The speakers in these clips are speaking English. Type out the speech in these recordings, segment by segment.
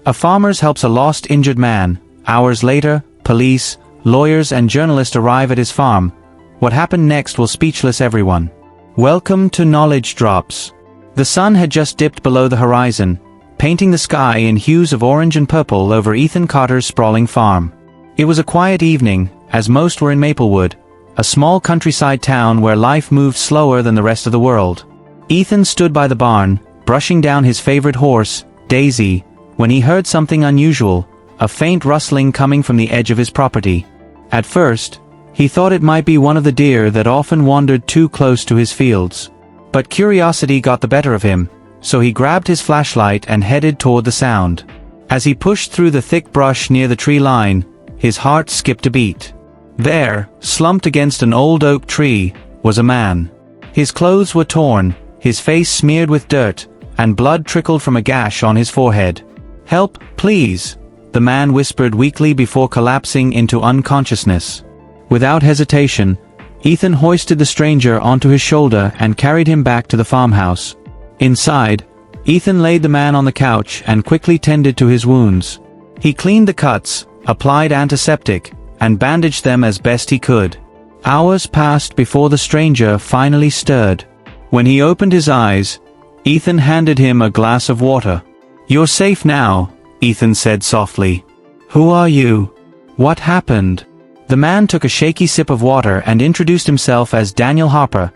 A farmer helps a lost injured man. Hours later, police, lawyers and journalists arrive at his farm. What happened next will speechless everyone. Welcome to Knowledge Drops. The sun had just dipped below the horizon, painting the sky in hues of orange and purple over Ethan Carter's sprawling farm. It was a quiet evening, as most were in Maplewood, a small countryside town where life moved slower than the rest of the world. Ethan stood by the barn, brushing down his favorite horse, Daisy, when he heard something unusual, a faint rustling coming from the edge of his property. At first, he thought it might be one of the deer that often wandered too close to his fields. But curiosity got the better of him, so he grabbed his flashlight and headed toward the sound. As he pushed through the thick brush near the tree line, his heart skipped a beat. There, slumped against an old oak tree, was a man. His clothes were torn, his face smeared with dirt, and blood trickled from a gash on his forehead. "Help, please," the man whispered weakly before collapsing into unconsciousness. Without hesitation, Ethan hoisted the stranger onto his shoulder and carried him back to the farmhouse. Inside, Ethan laid the man on the couch and quickly tended to his wounds. He cleaned the cuts, applied antiseptic, and bandaged them as best he could. Hours passed before the stranger finally stirred. When he opened his eyes, Ethan handed him a glass of water. "You're safe now," Ethan said softly. "Who are you? What happened?" The man took a shaky sip of water and introduced himself as Daniel Harper,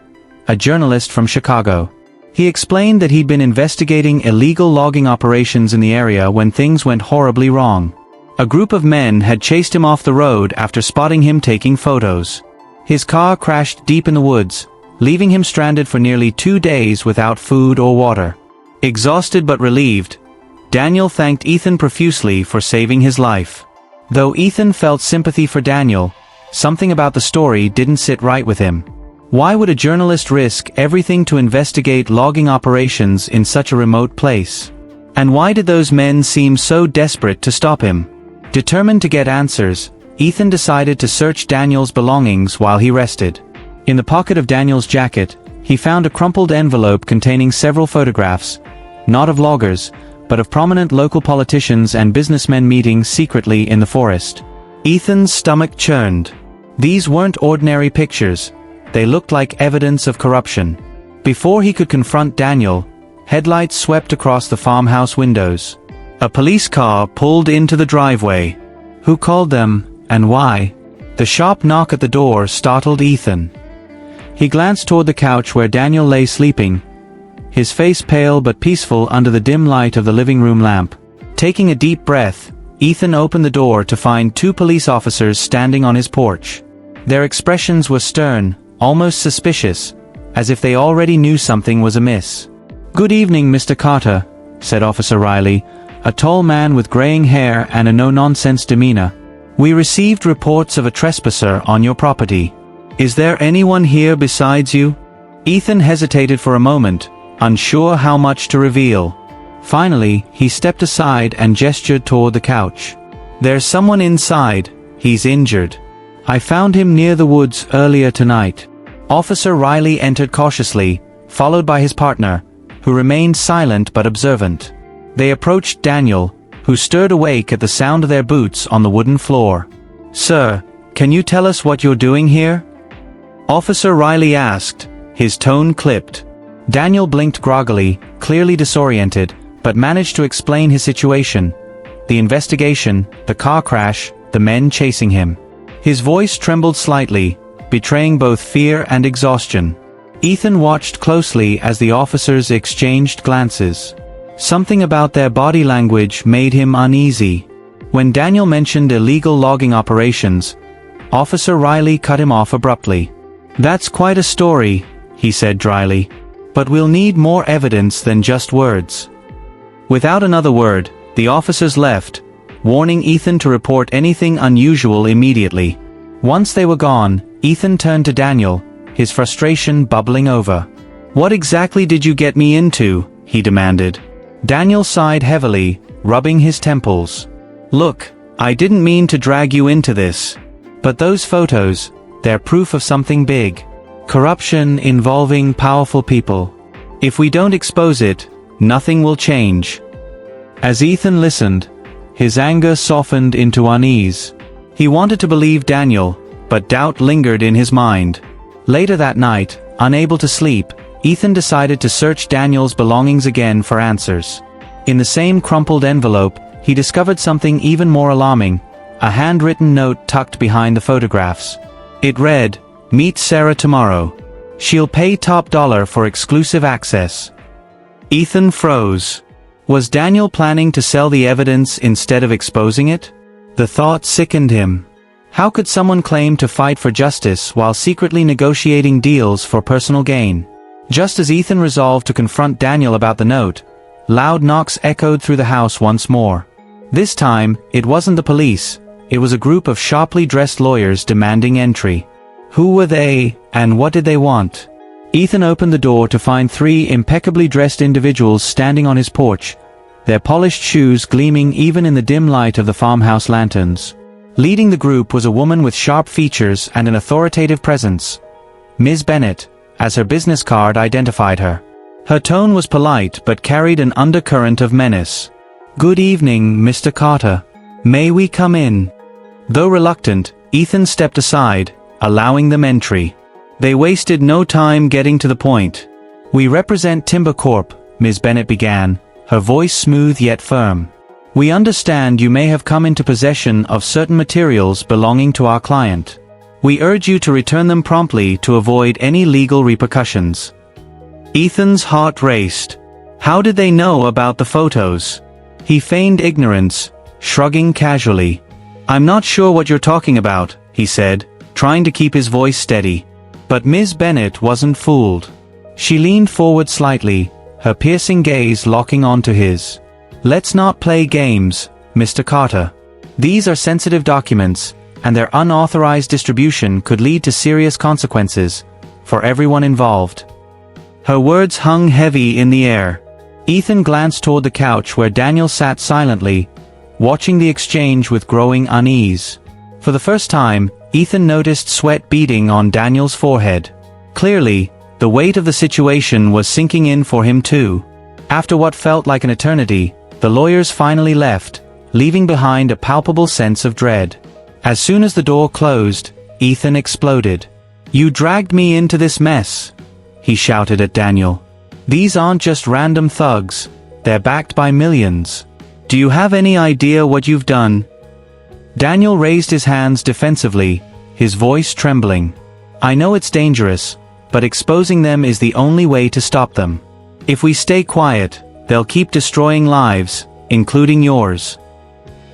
a journalist from Chicago. He explained that he'd been investigating illegal logging operations in the area when things went horribly wrong. A group of men had chased him off the road after spotting him taking photos. His car crashed deep in the woods, leaving him stranded for nearly 2 days without food or water. Exhausted but relieved, Daniel thanked Ethan profusely for saving his life. Though Ethan felt sympathy for Daniel, something about the story didn't sit right with him. Why would a journalist risk everything to investigate logging operations in such a remote place? And why did those men seem so desperate to stop him? Determined to get answers, Ethan decided to search Daniel's belongings while he rested. In the pocket of Daniel's jacket, he found a crumpled envelope containing several photographs, not of loggers, but of prominent local politicians and businessmen meeting secretly in the forest. Ethan's stomach churned. These weren't ordinary pictures. They looked like evidence of corruption. Before he could confront Daniel, headlights swept across the farmhouse windows. A police car pulled into the driveway. Who called them, and why? The sharp knock at the door startled Ethan. He glanced toward the couch where Daniel lay sleeping, his face pale but peaceful under the dim light of the living room lamp. Taking a deep breath, Ethan opened the door to find 2 police officers standing on his porch. Their expressions were stern, almost suspicious, as if they already knew something was amiss. "Good evening, Mr. Carter," said Officer Riley, a tall man with graying hair and a no-nonsense demeanor. "We received reports of a trespasser on your property. Is there anyone here besides you?" Ethan hesitated for a moment, unsure how much to reveal. Finally, he stepped aside and gestured toward the couch. "There's someone inside. He's injured. I found him near the woods earlier tonight." Officer Riley entered cautiously, followed by his partner, who remained silent but observant. They approached Daniel, who stirred awake at the sound of their boots on the wooden floor. "Sir, can you tell us what you're doing here?" Officer Riley asked, his tone clipped. Daniel blinked groggily, clearly disoriented, but managed to explain his situation. The investigation, the car crash, the men chasing him. His voice trembled slightly, betraying both fear and exhaustion. Ethan watched closely as the officers exchanged glances. Something about their body language made him uneasy. When Daniel mentioned illegal logging operations, Officer Riley cut him off abruptly. "That's quite a story," he said dryly. "But we'll need more evidence than just words." Without another word, the officers left, warning Ethan to report anything unusual immediately. Once they were gone, Ethan turned to Daniel, his frustration bubbling over. "What exactly did you get me into?" he demanded. Daniel sighed heavily, rubbing his temples. "Look, I didn't mean to drag you into this. But those photos, they're proof of something big. Corruption involving powerful people. If we don't expose it, nothing will change." As Ethan listened, his anger softened into unease. He wanted to believe Daniel, but doubt lingered in his mind. Later that night, unable to sleep, Ethan decided to search Daniel's belongings again for answers. In the same crumpled envelope, he discovered something even more alarming, a handwritten note tucked behind the photographs. It read, "Meet Sarah tomorrow. She'll pay top dollar for exclusive access." Ethan froze. Was Daniel planning to sell the evidence instead of exposing it? The thought sickened him. How could someone claim to fight for justice while secretly negotiating deals for personal gain? Just as Ethan resolved to confront Daniel about the note, loud knocks echoed through the house once more. This time, it wasn't the police, it was a group of sharply dressed lawyers demanding entry. Who were they, and what did they want? Ethan opened the door to find three impeccably dressed individuals standing on his porch, their polished shoes gleaming even in the dim light of the farmhouse lanterns. Leading the group was a woman with sharp features and an authoritative presence. Ms. Bennett, as her business card identified her. Her tone was polite but carried an undercurrent of menace. "Good evening, Mr. Carter. May we come in?" Though reluctant, Ethan stepped aside, allowing them entry. They wasted no time getting to the point. "We represent Timber Corp," Ms. Bennett began, her voice smooth yet firm. "We understand you may have come into possession of certain materials belonging to our client. We urge you to return them promptly to avoid any legal repercussions." Ethan's heart raced. How did they know about the photos? He feigned ignorance, shrugging casually. "I'm not sure what you're talking about," he said, trying to keep his voice steady. But Ms. Bennett wasn't fooled. She leaned forward slightly, her piercing gaze locking onto his. "Let's not play games, Mr. Carter. These are sensitive documents, and their unauthorized distribution could lead to serious consequences for everyone involved." Her words hung heavy in the air. Ethan glanced toward the couch where Daniel sat silently, watching the exchange with growing unease. For the first time, Ethan noticed sweat beading on Daniel's forehead. Clearly, the weight of the situation was sinking in for him too. After what felt like an eternity, the lawyers finally left, leaving behind a palpable sense of dread. As soon as the door closed, Ethan exploded. "You dragged me into this mess," he shouted at Daniel. "These aren't just random thugs, they're backed by millions. Do you have any idea what you've done?" Daniel raised his hands defensively, his voice trembling. "I know it's dangerous, but exposing them is the only way to stop them. If we stay quiet, they'll keep destroying lives, including yours."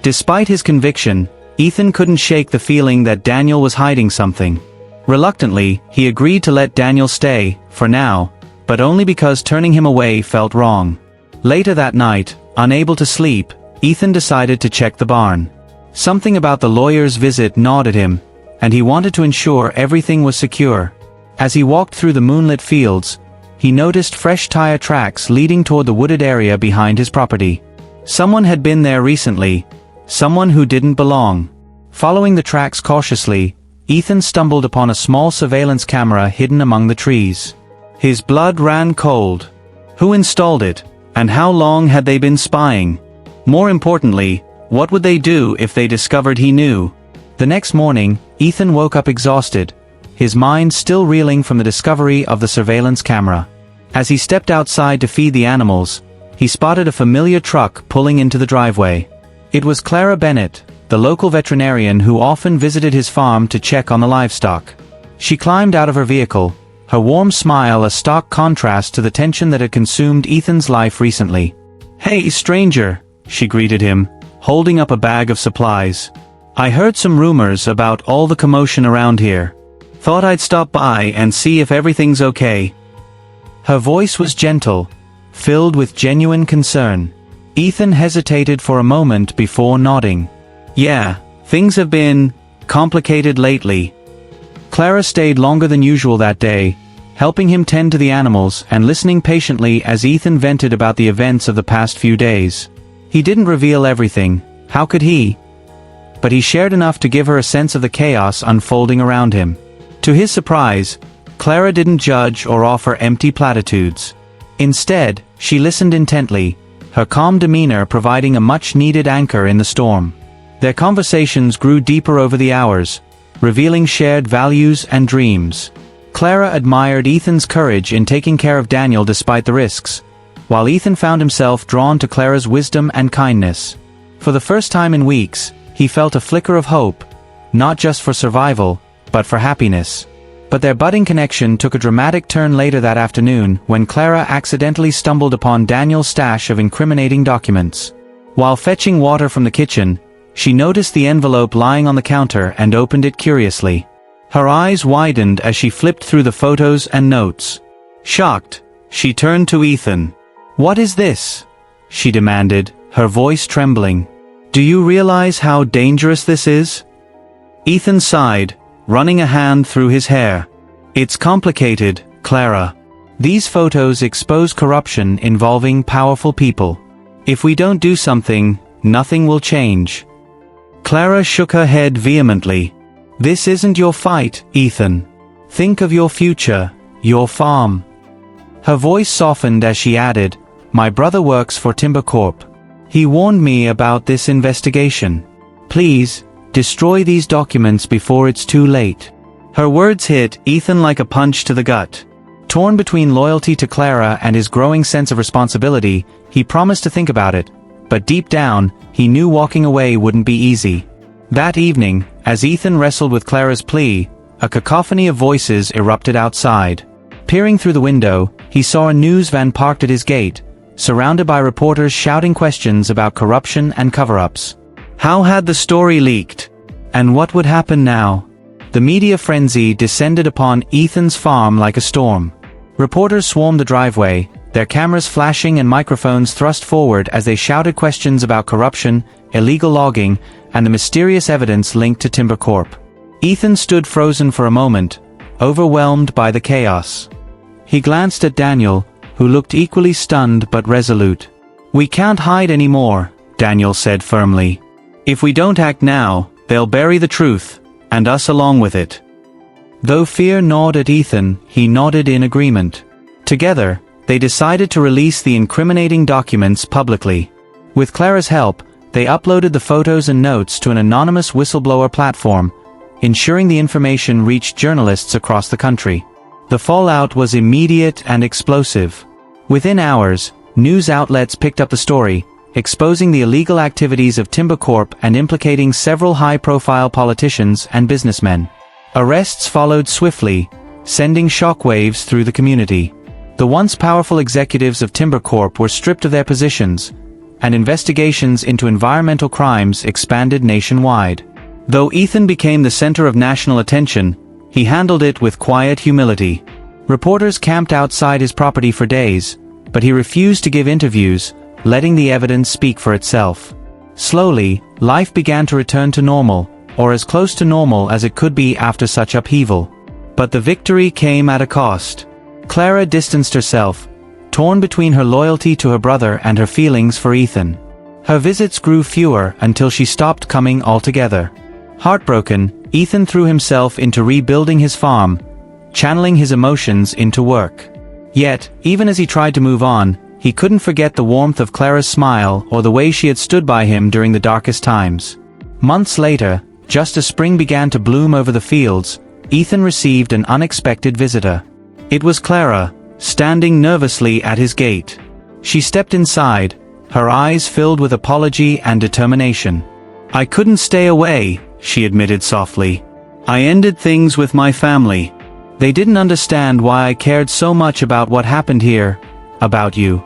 Despite his conviction, Ethan couldn't shake the feeling that Daniel was hiding something. Reluctantly, he agreed to let Daniel stay, for now, but only because turning him away felt wrong. Later that night, unable to sleep, Ethan decided to check the barn. Something about the lawyer's visit gnawed at him, and he wanted to ensure everything was secure. As he walked through the moonlit fields, he noticed fresh tire tracks leading toward the wooded area behind his property. Someone had been there recently, someone who didn't belong. Following the tracks cautiously, Ethan stumbled upon a small surveillance camera hidden among the trees. His blood ran cold. Who installed it, and how long had they been spying? More importantly, what would they do if they discovered he knew? The next morning, Ethan woke up exhausted, his mind still reeling from the discovery of the surveillance camera. As he stepped outside to feed the animals, he spotted a familiar truck pulling into the driveway. It was Clara Bennett, the local veterinarian who often visited his farm to check on the livestock. She climbed out of her vehicle, her warm smile a stark contrast to the tension that had consumed Ethan's life recently. "Hey, stranger," she greeted him, holding up a bag of supplies. "I heard some rumors about all the commotion around here. Thought I'd stop by and see if everything's okay." Her voice was gentle, filled with genuine concern. Ethan hesitated for a moment before nodding. "Yeah, things have been complicated lately." Clara stayed longer than usual that day, helping him tend to the animals and listening patiently as Ethan vented about the events of the past few days. He didn't reveal everything, how could he? But he shared enough to give her a sense of the chaos unfolding around him. To his surprise, Clara didn't judge or offer empty platitudes. Instead, she listened intently, her calm demeanor providing a much-needed anchor in the storm. Their conversations grew deeper over the hours, revealing shared values and dreams. Clara admired Ethan's courage in taking care of Daniel despite the risks, while Ethan found himself drawn to Clara's wisdom and kindness. For the first time in weeks, he felt a flicker of hope, not just for survival, but for happiness. But their budding connection took a dramatic turn later that afternoon when Clara accidentally stumbled upon Daniel's stash of incriminating documents. While fetching water from the kitchen, she noticed the envelope lying on the counter and opened it curiously. Her eyes widened as she flipped through the photos and notes. Shocked, she turned to Ethan. "What is this?" she demanded, her voice trembling. "Do you realize how dangerous this is?" Ethan sighed, running a hand through his hair. "It's complicated, Clara. These photos expose corruption involving powerful people. If we don't do something, nothing will change." Clara shook her head vehemently. "This isn't your fight, Ethan. Think of your future, your farm." Her voice softened as she added, "My brother works for Timber Corp. He warned me about this investigation. Please, destroy these documents before it's too late." Her words hit Ethan like a punch to the gut. Torn between loyalty to Clara and his growing sense of responsibility, he promised to think about it, but deep down, he knew walking away wouldn't be easy. That evening, as Ethan wrestled with Clara's plea, a cacophony of voices erupted outside. Peering through the window, he saw a news van parked at his gate, surrounded by reporters shouting questions about corruption and cover-ups. How had the story leaked? And what would happen now? The media frenzy descended upon Ethan's farm like a storm. Reporters swarmed the driveway, their cameras flashing and microphones thrust forward as they shouted questions about corruption, illegal logging, and the mysterious evidence linked to Timber Corp. Ethan stood frozen for a moment, overwhelmed by the chaos. He glanced at Daniel, who looked equally stunned but resolute. "We can't hide anymore," Daniel said firmly. "If we don't act now, they'll bury the truth, and us along with it." Though fear gnawed at Ethan, he nodded in agreement. Together, they decided to release the incriminating documents publicly. With Clara's help, they uploaded the photos and notes to an anonymous whistleblower platform, ensuring the information reached journalists across the country. The fallout was immediate and explosive. Within hours, news outlets picked up the story, exposing the illegal activities of Timber Corp and implicating several high-profile politicians and businessmen. Arrests followed swiftly, sending shockwaves through the community. The once powerful executives of Timber Corp were stripped of their positions, and investigations into environmental crimes expanded nationwide. Though Ethan became the center of national attention, he handled it with quiet humility. Reporters camped outside his property for days, but he refused to give interviews, letting the evidence speak for itself. Slowly, life began to return to normal, or as close to normal as it could be after such upheaval. But the victory came at a cost. Clara distanced herself, torn between her loyalty to her brother and her feelings for Ethan. Her visits grew fewer until she stopped coming altogether. Heartbroken, Ethan threw himself into rebuilding his farm, channeling his emotions into work. Yet, even as he tried to move on, he couldn't forget the warmth of Clara's smile or the way she had stood by him during the darkest times. Months later, just as spring began to bloom over the fields, Ethan received an unexpected visitor. It was Clara, standing nervously at his gate. She stepped inside, her eyes filled with apology and determination. "I couldn't stay away," she admitted softly. "I ended things with my family. They didn't understand why I cared so much about what happened here, about you."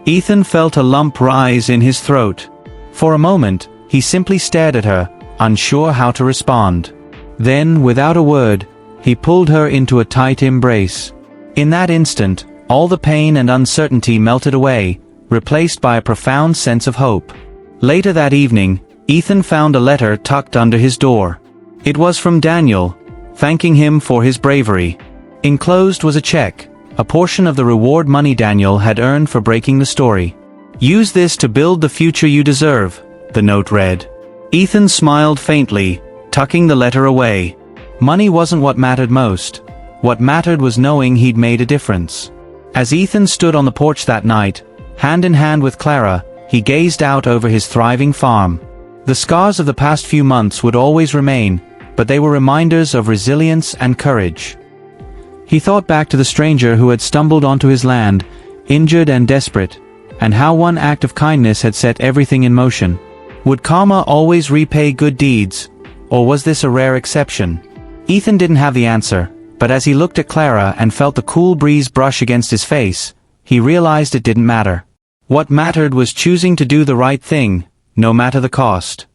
Ethan felt a lump rise in his throat. For a moment, he simply stared at her, unsure how to respond. Then, without a word, he pulled her into a tight embrace. In that instant, all the pain and uncertainty melted away, replaced by a profound sense of hope. Later that evening, Ethan found a letter tucked under his door. It was from Daniel, thanking him for his bravery. Enclosed was a check, a portion of the reward money Daniel had earned for breaking the story. "Use this to build the future you deserve," the note read. Ethan smiled faintly, tucking the letter away. Money wasn't what mattered most. What mattered was knowing he'd made a difference. As Ethan stood on the porch that night, Hand in hand with Clara, he gazed out over his thriving farm. The scars of the past few months would always remain, but they were reminders of resilience and courage. He thought back to the stranger who had stumbled onto his land, injured and desperate, and how one act of kindness had set everything in motion. Would karma always repay good deeds, or was this a rare exception? Ethan didn't have the answer, but as he looked at Clara and felt the cool breeze brush against his face, he realized it didn't matter. What mattered was choosing to do the right thing, no matter the cost.